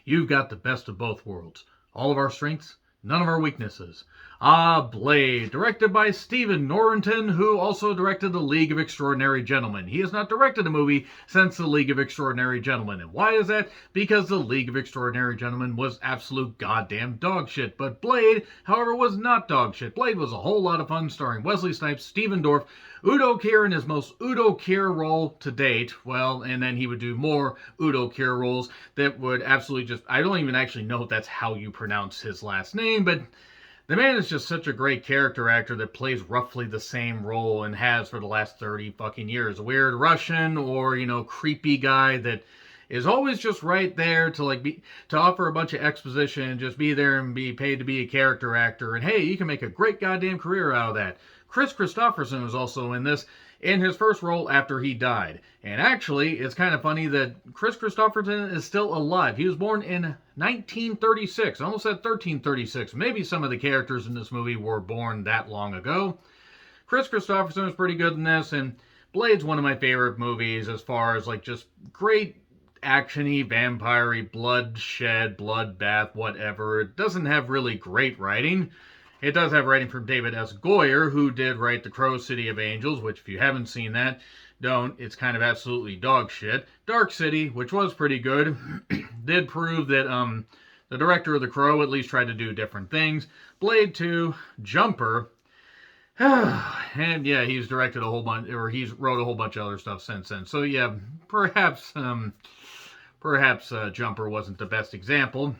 You've got the best of both worlds. All of our strengths, none of our weaknesses. Ah, Blade, directed by Stephen Norrington, who also directed The League of Extraordinary Gentlemen. He has not directed a movie since The League of Extraordinary Gentlemen. And why is that? Because The League of Extraordinary Gentlemen was absolute goddamn dog shit. But Blade, however, was not dog shit. Blade was a whole lot of fun, starring Wesley Snipes, Stephen Dorff, Udo Kier in his most Udo Kier role to date. Well, and then he would do more Udo Kier roles that would absolutely just... I don't even actually know if that's how you pronounce his last name, but the man is just such a great character actor that plays roughly the same role and has for the last 30 fucking years. A weird Russian or, creepy guy that is always just right there to offer a bunch of exposition and just be there and be paid to be a character actor. And hey, you can make a great goddamn career out of that. Chris Christopherson was also in this in his first role after he died. And actually, it's kind of funny that Chris Christopherson is still alive. He was born in 1936. I almost said 1336. Maybe some of the characters in this movie were born that long ago. Chris Christopherson is pretty good in this, and Blade's one of my favorite movies as far as just great action-y, vampire-y, bloodshed, bloodbath, whatever. It doesn't have really great writing. It does have writing from David S. Goyer, who did write The Crow City of Angels, which if you haven't seen that, don't. It's kind of absolutely dog shit. Dark City, which was pretty good, did prove that the director of The Crow at least tried to do different things. Blade 2, Jumper, and yeah, he's directed a whole bunch, or he's wrote a whole bunch of other stuff since then. So yeah, perhaps Jumper wasn't the best example.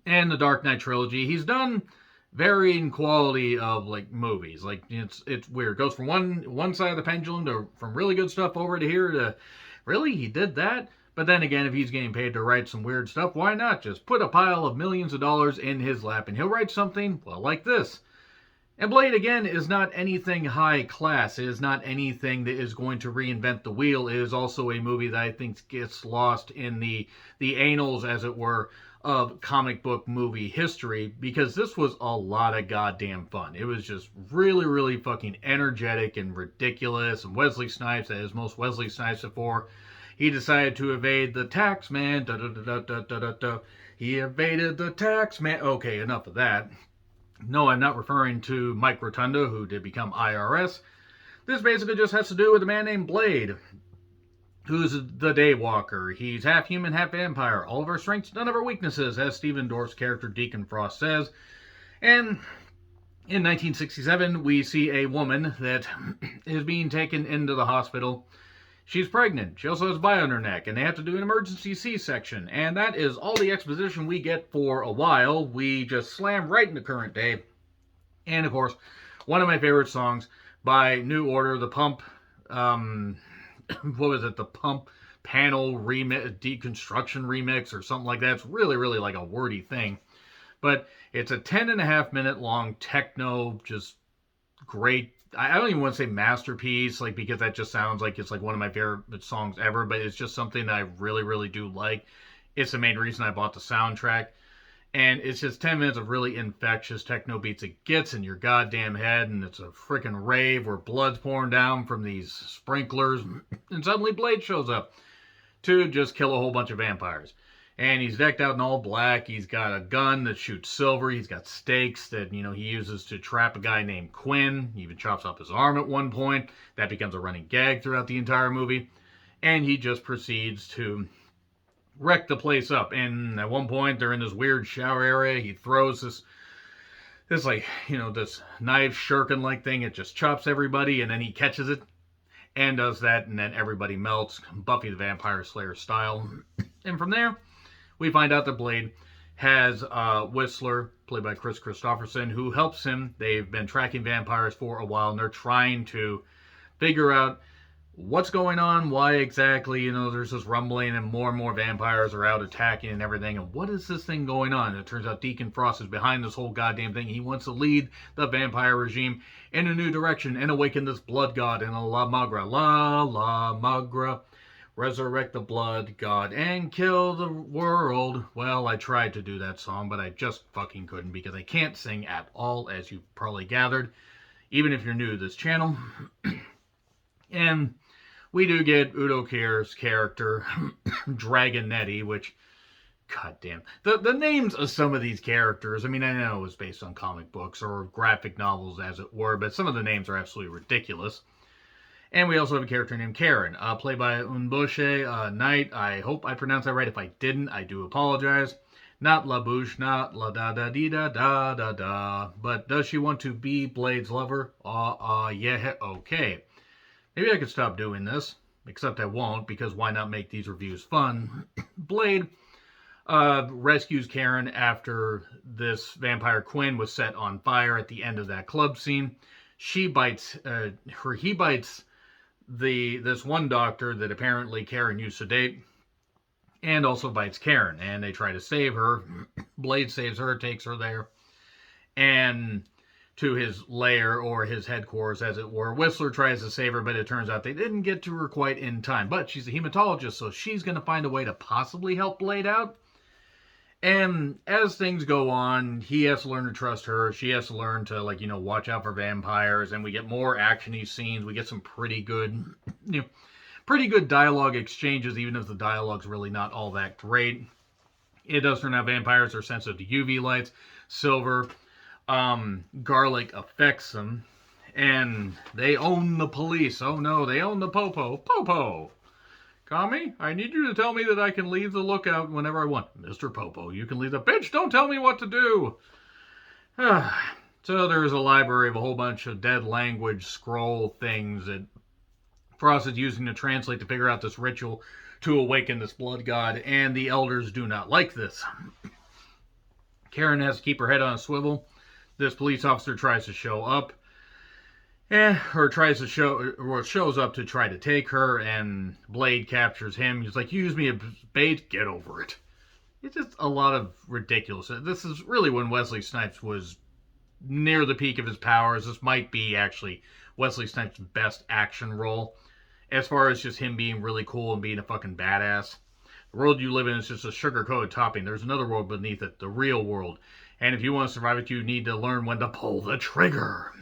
And the Dark Knight trilogy, he's done varying quality of movies. It's weird. It goes from one side of the pendulum to from really good stuff over to here to really he did that. But then again, if he's getting paid to write some weird stuff, why not just put a pile of millions of dollars in his lap and he'll write something well like this. And Blade, again, is not anything high class. It is not anything that is going to reinvent the wheel. It is also a movie that I think gets lost in the annals, as it were, of comic book movie history, because this was a lot of goddamn fun. It was just really, really fucking energetic and ridiculous. And Wesley Snipes, as most Wesley Snipes before, he decided to evade the tax man. Da, da, da, da, da, da, da. He evaded the tax man. Okay, enough of that. No, I'm not referring to Mike Rotunda, who did become IRS. This basically just has to do with a man named Blade, who's the Daywalker. He's half human, half vampire. All of our strengths, none of our weaknesses, as Stephen Dorff's character Deacon Frost says. And in 1967, we see a woman that is being taken into the hospital. She's pregnant. She also has bite on her neck, and they have to do an emergency C-section. And that is all the exposition we get for a while. We just slam right into current day. And, of course, one of my favorite songs by New Order, the Pump... what was it? The Pump Panel remix, Deconstruction remix, or something like that. It's really, really like a wordy thing. But it's a 10.5 minute long techno, just great. I don't even want to say masterpiece, because that just sounds like it's one of my favorite songs ever, but it's just something that I really, really do like. It's the main reason I bought the soundtrack. And it's just 10 minutes of really infectious techno beats it gets in your goddamn head, and it's a freaking rave where blood's pouring down from these sprinklers, and suddenly Blade shows up to just kill a whole bunch of vampires. And he's decked out in all black. He's got a gun that shoots silver. He's got stakes that, he uses to trap a guy named Quinn. He even chops off his arm at one point. That becomes a running gag throughout the entire movie. And he just proceeds to wreck the place up. And at one point, they're in this weird shower area. He throws this this knife shuriken-like thing. It just chops everybody, and then he catches it and does that, and then everybody melts, Buffy the Vampire Slayer style. And from there, we find out that Blade has Whistler, played by Chris Christopherson, who helps him. They've been tracking vampires for a while, and they're trying to figure out what's going on, why exactly, there's this rumbling, and more vampires are out attacking and everything, and what is this thing going on? And it turns out Deacon Frost is behind this whole goddamn thing. He wants to lead the vampire regime in a new direction and awaken this blood god in a La Magra, resurrect the blood god and kill the world. Well, I tried to do that song, but I just fucking couldn't, because I can't sing at all, as you've probably gathered, even if you're new to this channel. And we do get Udo Kier's character, Dragonetti, which God damn. The names of some of these characters, I mean, I know it was based on comic books or graphic novels, as it were, but some of the names are absolutely ridiculous. And we also have a character named Karen, played by Unboshe Knight. I hope I pronounced that right. If I didn't, I do apologize. Not La Bouche, not La Da Da Dee Da Da Da Da. But does she want to be Blade's lover? Yeah, okay. Maybe I could stop doing this, except I won't, because why not make these reviews fun? Blade rescues Karen after this vampire Quinn was set on fire at the end of that club scene. He bites this one doctor that apparently Karen used to date, and also bites Karen, and they try to save her. Blade saves her, takes her there, and to his lair, or his headquarters, as it were. Whistler tries to save her, but it turns out they didn't get to her quite in time. But she's a hematologist, so she's going to find a way to possibly help Blade out. And as things go on, he has to learn to trust her. She has to learn to, watch out for vampires. And we get more actiony scenes. We get some pretty good dialogue exchanges, even if the dialogue's really not all that great. It does turn out vampires are sensitive to UV lights. Silver, garlic affects them. And they own the police. Oh no, they own the Popo. Popo! Kami, I need you to tell me that I can leave the lookout whenever I want. Mr. Popo, you can leave the... Bitch, don't tell me what to do! So there's a library of a whole bunch of dead language scroll things that Frost is using to translate to figure out this ritual to awaken this blood god, and the elders do not like this. Karen has to keep her head on a swivel. This police officer tries to show up. Shows up to try to take her, and Blade captures him. He's like, use me as bait, get over it. It's just a lot of ridiculous. This is really when Wesley Snipes was near the peak of his powers. This might be actually Wesley Snipes' best action role, as far as just him being really cool and being a fucking badass. The world you live in is just a sugar-coated topping. There's another world beneath it, the real world. And if you want to survive it, you need to learn when to pull the trigger.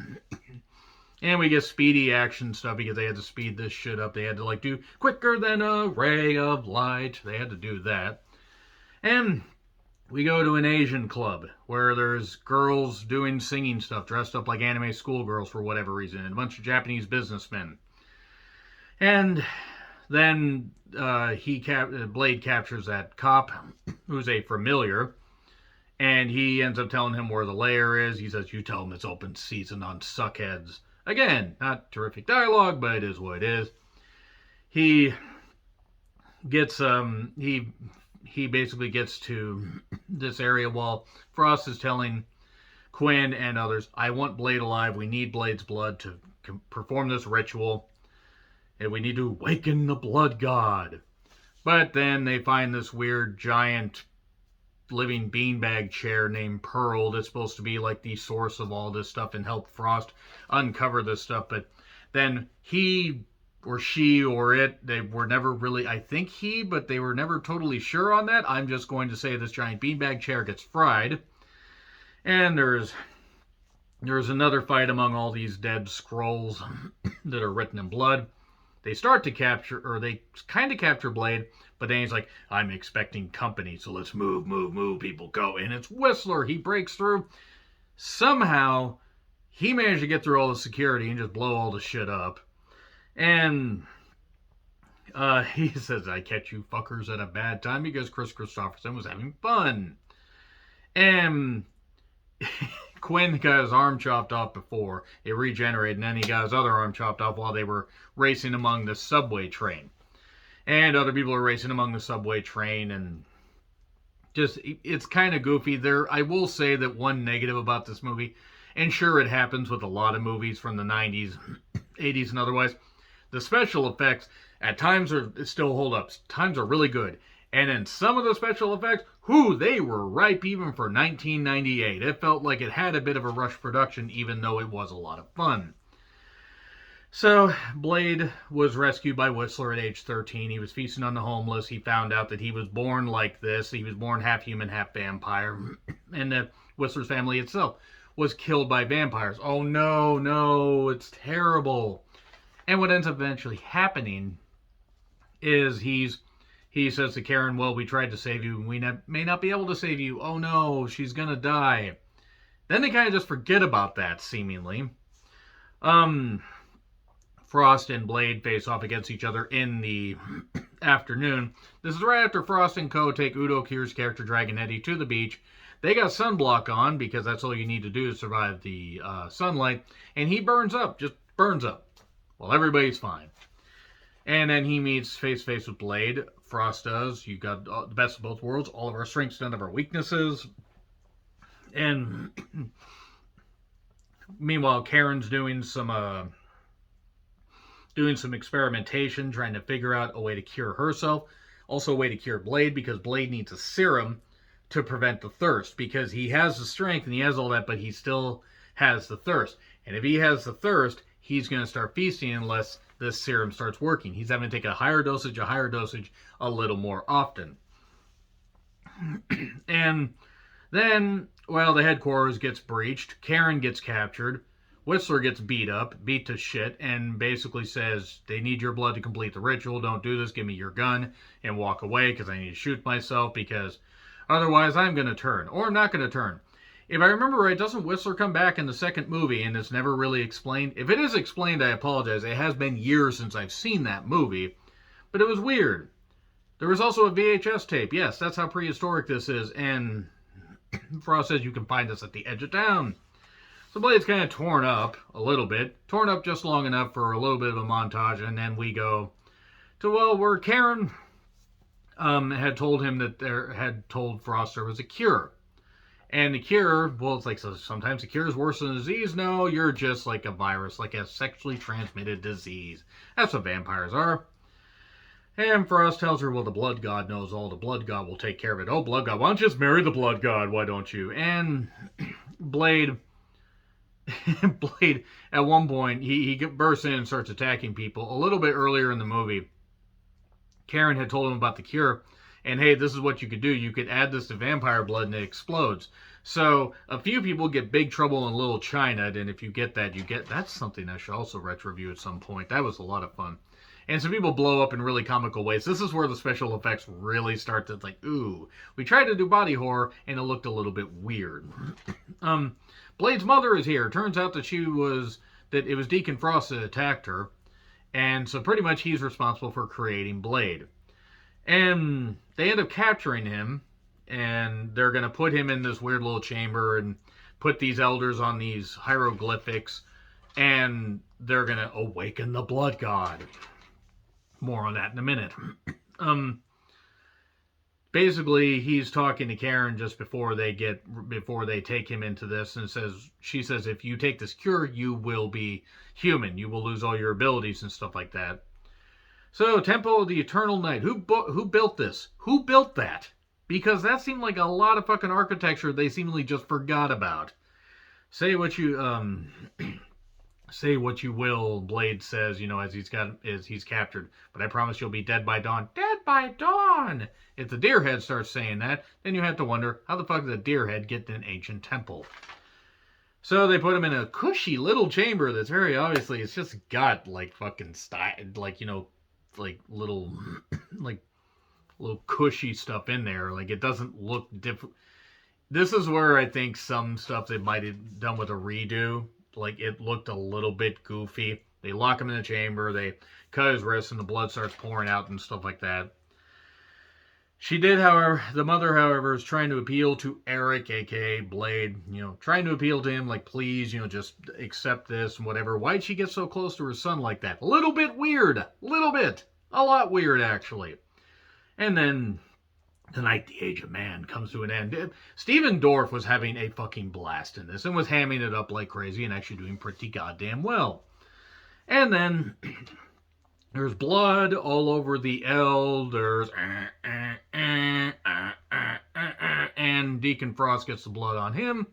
And we get speedy action stuff because they had to speed this shit up. They had to do quicker than a ray of light. They had to do that. And we go to an Asian club where there's girls doing singing stuff, dressed up like anime schoolgirls for whatever reason, and a bunch of Japanese businessmen. And then Blade captures that cop, who's a familiar, and he ends up telling him where the lair is. He says, you tell him it's open season on suckheads. Again, not terrific dialogue, but it is what it is. He gets, he basically gets to this area while Frost is telling Quinn and others, I want Blade alive. We need Blade's blood to perform this ritual. And we need to awaken the blood god. But then they find this weird giant living beanbag chair named Pearl that's supposed to be the source of all this stuff and help Frost uncover this stuff. But then he or she or it, they were never really, I think but they were never totally sure on that. I'm just going to say this giant beanbag chair gets fried. And there's another fight among all these dead scrolls that are written in blood. They start to capture, or they kind of capture Blade, but then he's like, I'm expecting company, so let's move, people, go. And it's Whistler. He breaks through. Somehow, he managed to get through all the security and just blow all the shit up. And he says, I catch you fuckers at a bad time because Chris Christopherson was having fun. And Quinn got his arm chopped off before it regenerated, and then he got his other arm chopped off while they were racing among the subway train. And other people are racing among the subway train, and just, it's kind of goofy. I will say that one negative about this movie, and sure it happens with a lot of movies from the 90s, 80s, and otherwise, the special effects at times still hold up. Times are really good. And then some of the special effects, they were ripe even for 1998. It felt like it had a bit of a rush production, even though it was a lot of fun. So, Blade was rescued by Whistler at age 13. He was feasting on the homeless. He found out that he was born like this. He was born half human, half vampire. And that Whistler's family itself was killed by vampires. Oh no, it's terrible. And what ends up eventually happening is he he says to Karen, well, we tried to save you, and we may not be able to save you. Oh no, she's gonna die. Then they kind of just forget about that, seemingly. Frost and Blade face off against each other in the afternoon. This is right after Frost and Co. take Udo Kier's character Dragon Eddie to the beach. They got sunblock on because that's all you need to do to survive the sunlight. And he burns up, just burns up. Well, everybody's fine. And then he meets face-to-face with Blade. Frost does. You got the best of both worlds. All of our strengths, none of our weaknesses. And meanwhile, Karen's doing some experimentation, trying to figure out a way to cure herself. Also a way to cure Blade, because Blade needs a serum to prevent the thirst. Because he has the strength and he has all that, but he still has the thirst. And if he has the thirst, he's going to start feasting unless this serum starts working. He's having to take a higher dosage, a little more often. And then, well, the headquarters gets breached. Karen gets captured. Whistler gets beat to shit, and basically says, they need your blood to complete the ritual. Don't do this. Give me your gun and walk away, because I need to shoot myself, because otherwise I'm going to turn. Or I'm not going to turn. If I remember right, doesn't Whistler come back in the second movie, and it's never really explained? If it is explained, I apologize. It has been years since I've seen that movie, but it was weird. There was also a VHS tape. Yes, that's how prehistoric this is, and Frost says you can find us at the edge of town. So Blade's kind of torn up a little bit. Torn up just long enough for a little bit of a montage, and then we go to, well, where Karen had told him that had told Frost there was a cure. And the cure, well, it's like, so sometimes the cure is worse than a disease. No, you're just like a virus, like a sexually transmitted disease. That's what vampires are. And Frost tells her, well, the blood god knows all. The blood god will take care of it. Oh, blood god, why don't you just marry the blood god? Why don't you? And Blade, at one point, he bursts in and starts attacking people. A little bit earlier in the movie, Karen had told him about the cure. And hey, this is what you could do. You could add this to vampire blood and it explodes. So a few people get big trouble in Little China. And if you get that, that's something I should also retro-review at some point. That was a lot of fun. And some people blow up in really comical ways. This is where the special effects really start to, like, ooh. We tried to do body horror, and it looked a little bit weird. Blade's mother is here. Turns out that it was Deacon Frost that attacked her. And so pretty much he's responsible for creating Blade. And they end up capturing him, and they're going to put him in this weird little chamber and put these elders on these hieroglyphics, and they're going to awaken the blood god. More on that in a minute. Basically, he's talking to Karen just before they take him into this, and she says, if you take this cure, you will be human. You will lose all your abilities and stuff like that. So, Temple of the Eternal Night. Who built this? Who built that? Because that seemed like a lot of fucking architecture they seemingly just forgot about. Say what you will, Blade says, as he's captured. But I promise you'll be dead by dawn. Dead by dawn! If the Deerhead starts saying that, then you have to wonder, how the fuck did the Deerhead get in an ancient temple? So they put him in a cushy little chamber that's very obviously, it's just got, like, fucking style, like, like little cushy stuff in there. Like, it doesn't look different. This is where I think some stuff they might have done with a redo. Like, it looked a little bit goofy. They lock him in the chamber, they cut his wrist, and the blood starts pouring out and stuff like that. The mother, however, is trying to appeal to Eric, aka Blade, trying to appeal to him, like, please, just accept this and whatever. Why'd she get so close to her son like that? A little bit weird. A little bit. A lot weird, actually. And then, tonight, the Age of Man comes to an end. Stephen Dorff was having a fucking blast in this and was hamming it up like crazy and actually doing pretty goddamn well. And then there's blood all over the elders. And Deacon Frost gets the blood on him.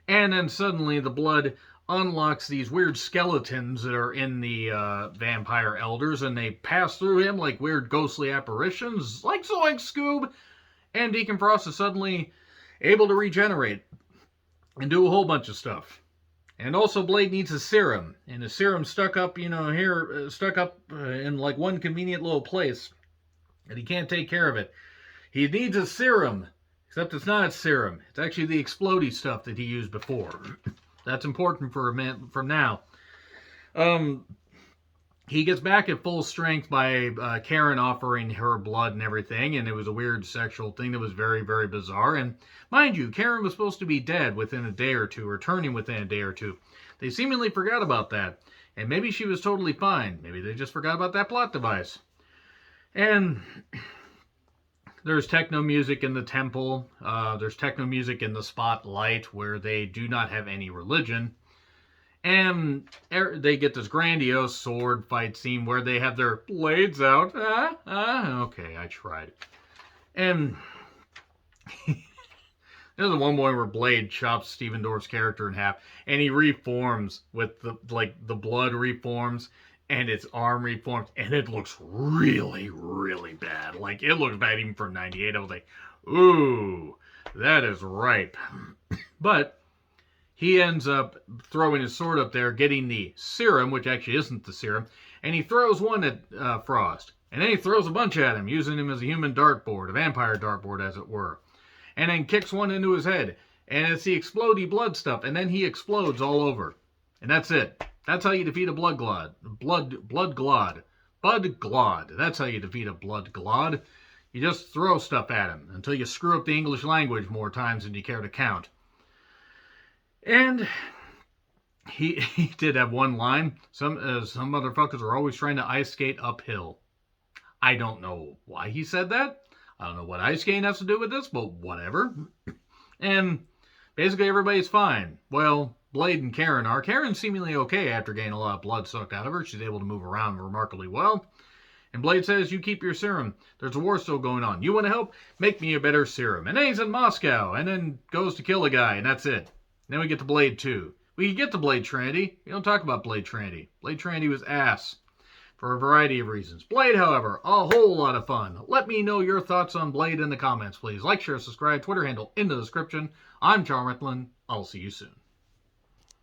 And then suddenly the blood unlocks these weird skeletons that are in the vampire elders, and they pass through him like weird ghostly apparitions, like Zoink Scoob. And Deacon Frost is suddenly able to regenerate and do a whole bunch of stuff. And also Blade needs a serum, and the serum stuck up, in like one convenient little place. and he can't take care of it. He needs a serum, except it's not a serum. It's actually the explodey stuff that he used before. That's important for a minute from now. He gets back at full strength by Karen offering her blood and everything, and it was a weird sexual thing that was very, very bizarre. And mind you, Karen was supposed to be dead within a day or two, or turning within a day or two. They seemingly forgot about that, and maybe she was totally fine. Maybe they just forgot about that plot device. And there's techno music in the temple. There's techno music in the spotlight, where they do not have any religion. And they get this grandiose sword fight scene where they have their blades out. Okay, I tried. And there's the one point where Blade chops Stephen Dorff's character in half, and he reforms with the blood reforms, and its arm reforms, and it looks really, really bad. Like, it looks bad even for 98. I was like, ooh, that is ripe. But he ends up throwing his sword up there, getting the serum, which actually isn't the serum, and he throws one at Frost. And then he throws a bunch at him, using him as a human dartboard, a vampire dartboard, as it were. And then kicks one into his head. And it's the explodey blood stuff, and then he explodes all over. And that's it. That's how you defeat a blood glod. Blood glod. That's how you defeat a blood glod. You just throw stuff at him until you screw up the English language more times than you care to count. And he did have one line. Some motherfuckers are always trying to ice skate uphill. I don't know why he said that. I don't know what ice skating has to do with this, but whatever. And basically everybody's fine. Well, Blade and Karen are. Karen's seemingly okay after getting a lot of blood sucked out of her. She's able to move around remarkably well. And Blade says, you keep your serum. There's a war still going on. You want to help? Make me a better serum. And then he's in Moscow, and then goes to kill a guy, and that's it. Then we get to Blade 2. We can get to Blade Trinity. We don't talk about Blade Trinity. Blade Trinity was ass for a variety of reasons. Blade, however, a whole lot of fun. Let me know your thoughts on Blade in the comments, please. Like, share, subscribe, Twitter handle in the description. I'm Charm Ritlin. I'll see you soon.